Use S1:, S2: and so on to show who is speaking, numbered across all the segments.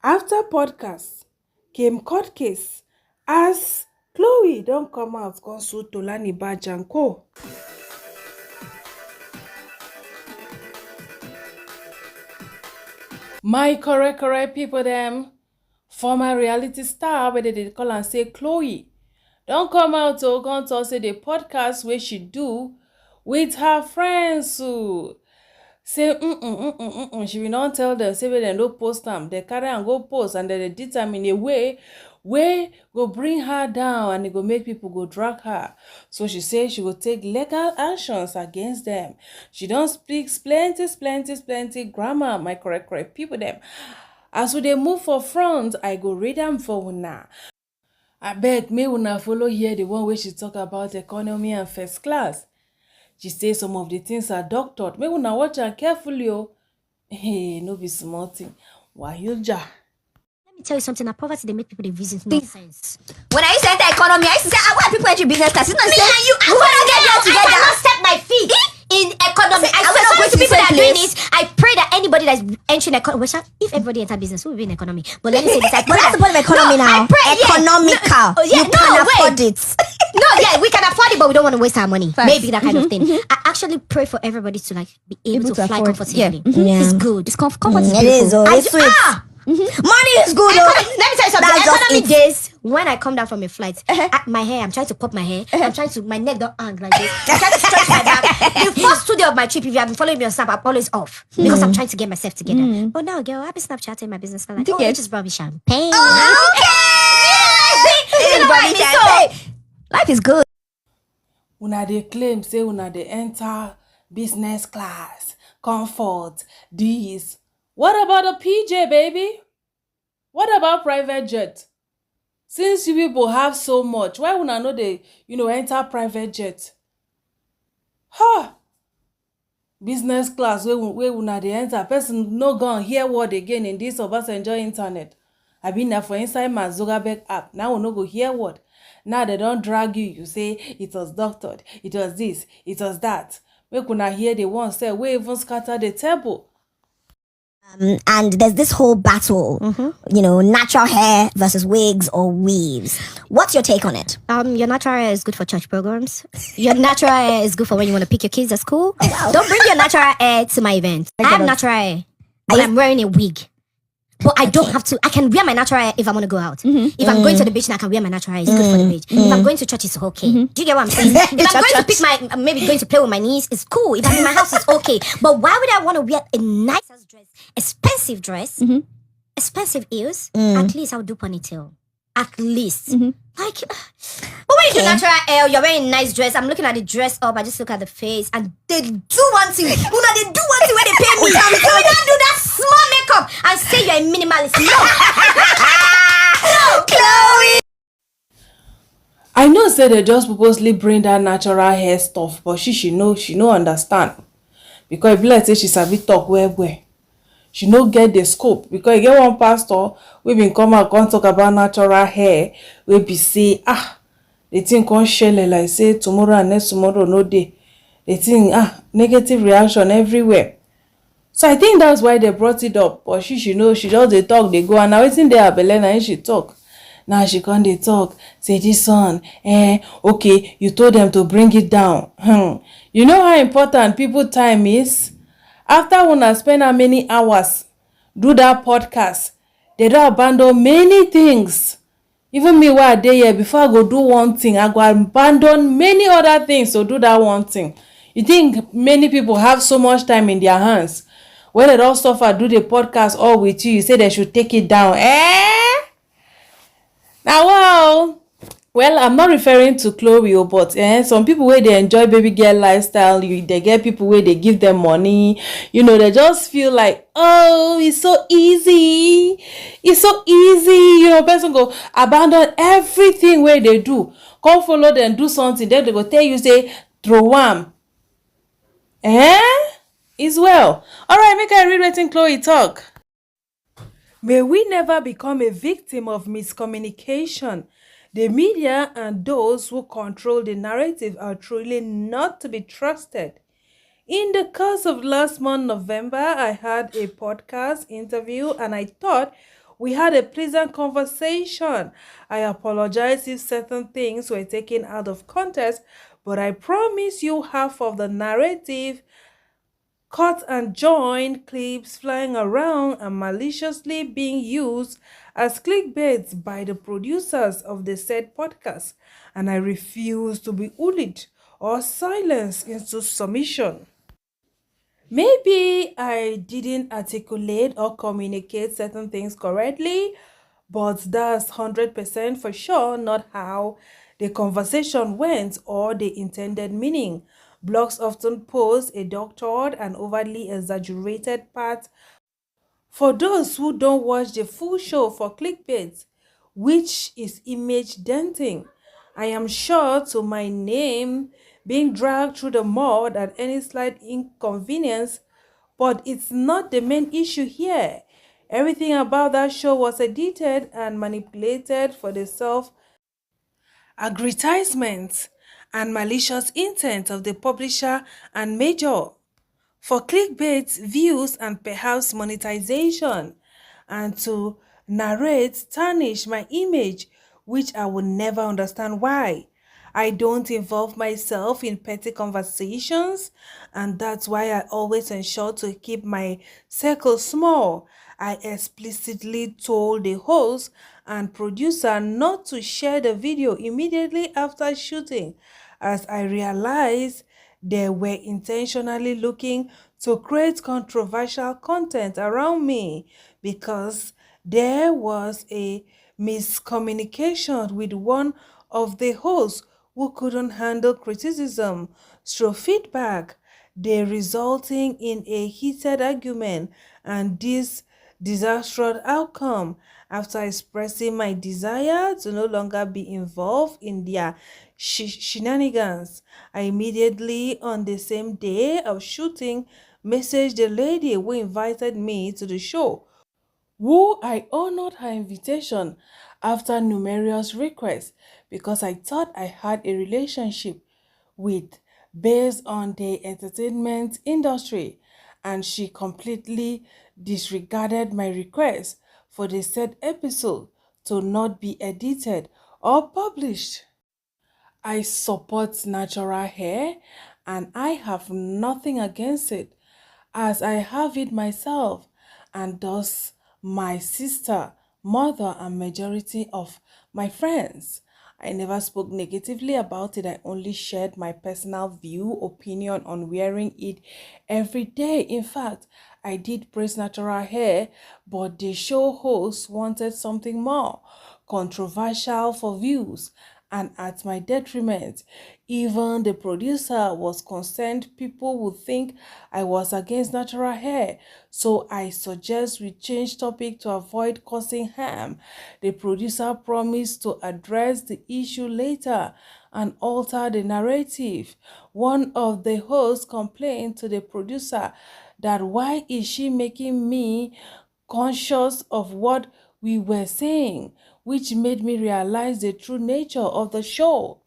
S1: After podcast came court case as Khloe don't come out come sue Tolani Badge and co. My correct people them, former reality star wey dey call and say Khloe don't come out to come talk say the podcast where she do with her friends say she will not tell them say make dem no post am, dem carry am go post and dem dey determine a way wey go bring her down and it go make people go drag her. So she say she go take legal actions against them. She don speak plenty grammar, my correct people them. As we dey move for front, I go read am for una. Abeg make una follow hear the one wey she talk about economy and first class. She say some of the things are doctored. Make una watch am carefully o. Hey, no be small thing. Wayoja.
S2: Let me tell you something. Poverty, they make people they visit nonsense. When I used to enter economy, I used to say, why people enter business class? It's not me and you. We want to get there together. I cannot step my feet in economy. I swear to the people that are doing it. I pray that anybody that's entering economy, if everybody enter business, who will be in economy? But let me say this. I pray that's the point of economy now. I pray, economical. You can afford it. No, yeah, we can afford it, but we don't want to waste our money. First. Maybe that kind of thing. I actually pray for everybody to like be able to fly comfortably. Yeah. It's good. It's comfortable. It is. It's sweet. Money is good. Let me tell you something. Economy days when I come down from a flight, my hair, I'm trying to pop my hair. My neck don't hang like this. I'm trying to stretch my back. The first 2 days of my trip, if you have been following me on Snap, I'm always off because I'm trying to get myself together. But now, girl, I've been Snapchatting my business. Like, you just brought me champagne. Life is good.
S1: Una dey claim say una dey enter business class, comfort, this. What about the PJ, baby? What about private jet? Since you people have so much, why una no dey, enter private jet? Business class wey una dey enter, person no go hear word again in this Obasanjo internet. I been there for inside my Zuckerberg app. Now we no go hear word. Now they don't drag you. You say it was doctored, it was this, it was that. Make una hear the one say we even scatter the table.
S2: And there's this whole battle, natural hair versus wigs or weaves. What's your take on it? Your natural hair is good for church programs. Your natural hair is good for when you want to pick your kids at school. Oh, wow. Don't bring your natural hair to my event. I have natural hair, but I'm wearing a wig. But I don't have to. I can wear my natural hair if I want to go out. If I'm going to the beach, I can wear my natural hair. It's good for the beach. If I'm going to church, it's okay. Do you get what I'm saying? If I'm going to pick maybe going to play with my niece, it's cool. If I'm in my house, it's okay. But why would I want to wear a nice dress, expensive dress, expensive heels? At least I'll do ponytail. At least. Like, but when you do natural hair, you're wearing a nice dress. I'm looking at the dress up. I just look at the face, and they do one thing. They do one thing when they pay me. We don't do that small makeup and say you're a minimalist. No, Khloe.
S1: I know say they just purposely bring that natural hair stuff, but she no understand. Because if like say she sabi talk well. She no get the scope because you get one pastor we been come out come talk about natural hair. We be say the thing can't share like say tomorrow and next tomorrow no day. The thing negative reaction everywhere. So I think that's why they brought it up. But she just they talk, they go, and now waiting there Belena and she talk. Now she can't they talk. Say this one, okay, you told them to bring it down. You know how important people time is? After una spend how many hours do that podcast, they don't abandon many things. Even me while I dey here, before I go do one thing, I go abandon many other things to do that one thing. You think many people have so much time in their hands? When they don't suffer, do the podcast all with you say they should take it down. Now, well, I'm not referring to Khloe, but some people where they enjoy baby girl lifestyle, they get people where they give them money. They just feel like, oh, it's so easy. It's so easy. Person go abandon everything where they do. Come follow them, do something. Then they go tell you, say, throw am. Is well. All right, make I read wetin Khloe talk. May we never become a victim of miscommunication. The media and those who control the narrative are truly not to be trusted. In the course of last month, November, I had a podcast interview and I thought We had a pleasant conversation. I apologize if certain things were taken out of context, but I promise you half of the narrative, cut and joined clips flying around and maliciously being used as clickbaits by the producers of the said podcast, and I refuse to be bullied or silenced into submission. Maybe I didn't articulate or communicate certain things correctly, but that's 100% for sure not how the conversation went or the intended meaning. Blogs often post a doctored and overly exaggerated part for those who don't watch the full show for clickbait, which is image denting. I am sure to my name being dragged through the mud at any slight inconvenience, but it's not the main issue here. Everything about that show was edited and manipulated for the self aggrandizement and malicious intent of the publisher and major for clickbait, views, and perhaps monetization, and to narrate tarnish my image, which I will never understand why. I don't involve myself in petty conversations, and that's why I always ensure to keep my circle small. I explicitly told the host and producer not to share the video immediately after shooting, as I realized they were intentionally looking to create controversial content around me because there was a miscommunication with one of the hosts who couldn't handle criticism through feedback, they resulting in a heated argument and this disastrous outcome. After expressing my desire to no longer be involved in their shenanigans, I immediately on the same day of shooting messaged the lady who invited me to the show, who I honored her invitation after numerous requests because I thought I had a relationship with based on the entertainment industry, and she completely disregarded my request for the said episode to not be edited or published. I support natural hair and I have nothing against it as I have it myself, and thus my sister, mother, and majority of my friends. I never spoke negatively about it. I only shared my personal view, opinion on wearing it every day. In fact, I did praise natural hair, but the show host wanted something more controversial for views and at my detriment. Even the producer was concerned people would think I was against natural hair, so I suggest we change topic to avoid causing harm. The producer promised to address the issue later and alter the narrative. One of the hosts complained to the producer that why is she making me conscious of what we were saying, which made me realize the true nature of the show.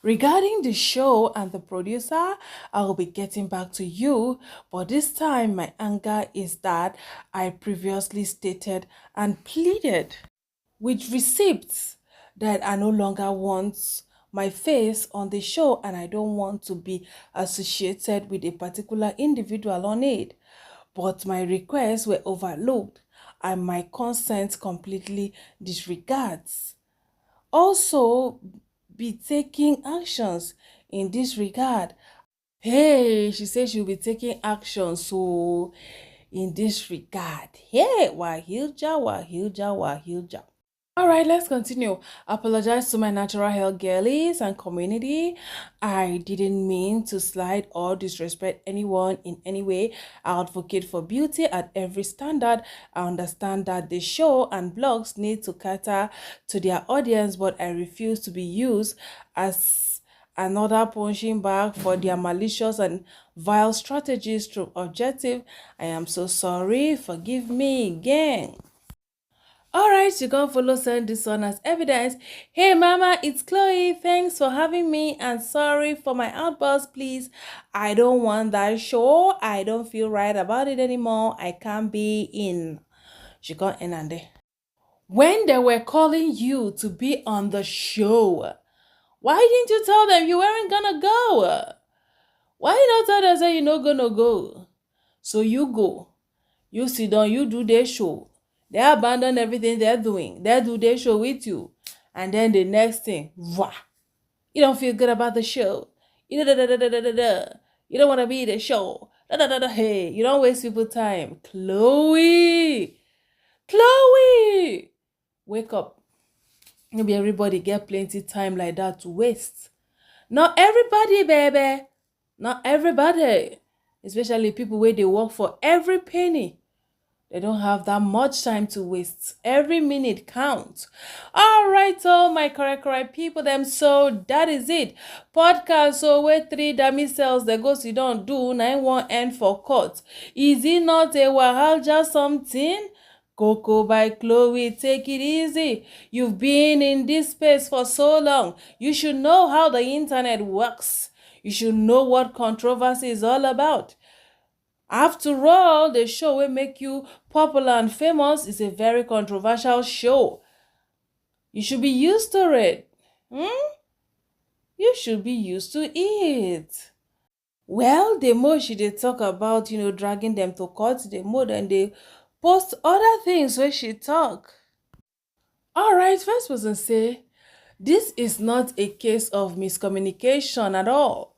S1: Regarding the show and the producer, I will be getting back to you, but this time my anger is that I previously stated and pleaded with receipts that I no longer want my face on the show and I don't want to be associated with a particular individual on it. But my requests were overlooked and my consent completely disregards. Also, be taking actions in this regard. Hey, she said she'll be taking action. So, in this regard, hey, wahilja, wahilja, wahilja. All right, let's continue. Apologize to my natural hair girlies and community. I didn't mean to slide or disrespect anyone in any way. I advocate for beauty at every standard. I understand that the show and blogs need to cater to their audience, but I refuse to be used as another punching bag for their malicious and vile strategies through objective. I am so sorry. Forgive me, gang. Alright, you can follow send this one as evidence. Hey mama, it's Chloe. Thanks for having me and sorry for my outburst, please. I don't want that show. I don't feel right about it anymore. I can't be in. She got in and there. When they were calling you to be on the show, why didn't you tell them you weren't gonna go? Why you not tell them say you're not gonna go? So you go. You sit down, you do their show. They abandon everything they're doing. They do their show with you. And then the next thing, wah, you don't feel good about the show. You da, da, da, da, da, da, da. You don't want to be in the show. Da, da, da, da. Hey, you don't waste people's time. Khloe, wake up. Maybe everybody get plenty time like that to waste. Not everybody, baby. Not everybody. Especially people where they work for every penny. They don't have that much time to waste. Every minute counts. All right, so my correct people, them. So that is it. Podcast. So where 3 dummy cells they go you don't do 9-1 end for court. Is it not a wahalja something? Coco by Khloe, take it easy. You've been in this space for so long. You should know how the internet works. You should know what controversy is all about. After all, the show will make you popular and famous is a very controversial show. You should be used to it. You should be used to it. Well, the more she dey talk about, dragging them to court, the more then they post other things where she talk. All right, first person say, this is not a case of miscommunication at all.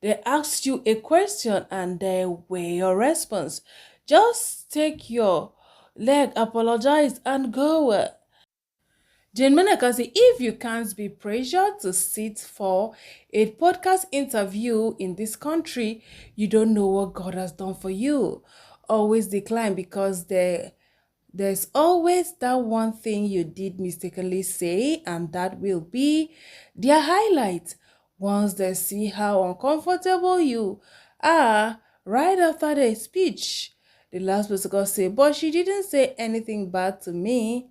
S1: They asked you a question and they were your response. Just take your leg, apologize, and go. Jane Menaka say, if you can't be pressured to sit for a podcast interview in this country, you don't know what God has done for you. Always decline because there's always that one thing you did mistakenly say, and that will be their highlight. Once they see how uncomfortable you are right after the speech, the last person got say, but she didn't say anything bad to me.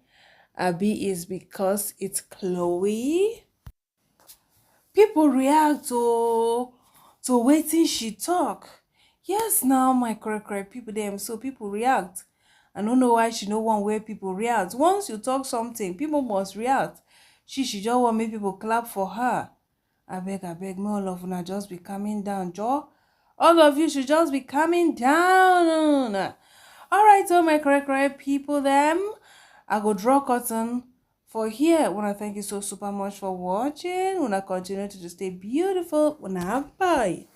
S1: Abi is because it's Khloe. People react to waiting she talk. Yes, now my correct people them, so people react. I don't know why she no one where people react. Once you talk something, people must react. She just want make people clap for her. I beg, may all of una just be calming down, Joe. All of you should just be calming down. All right, so my correct people them, I go draw cotton for here. I want to thank you so super much for watching. Wanna continue to stay beautiful. Wanna bye.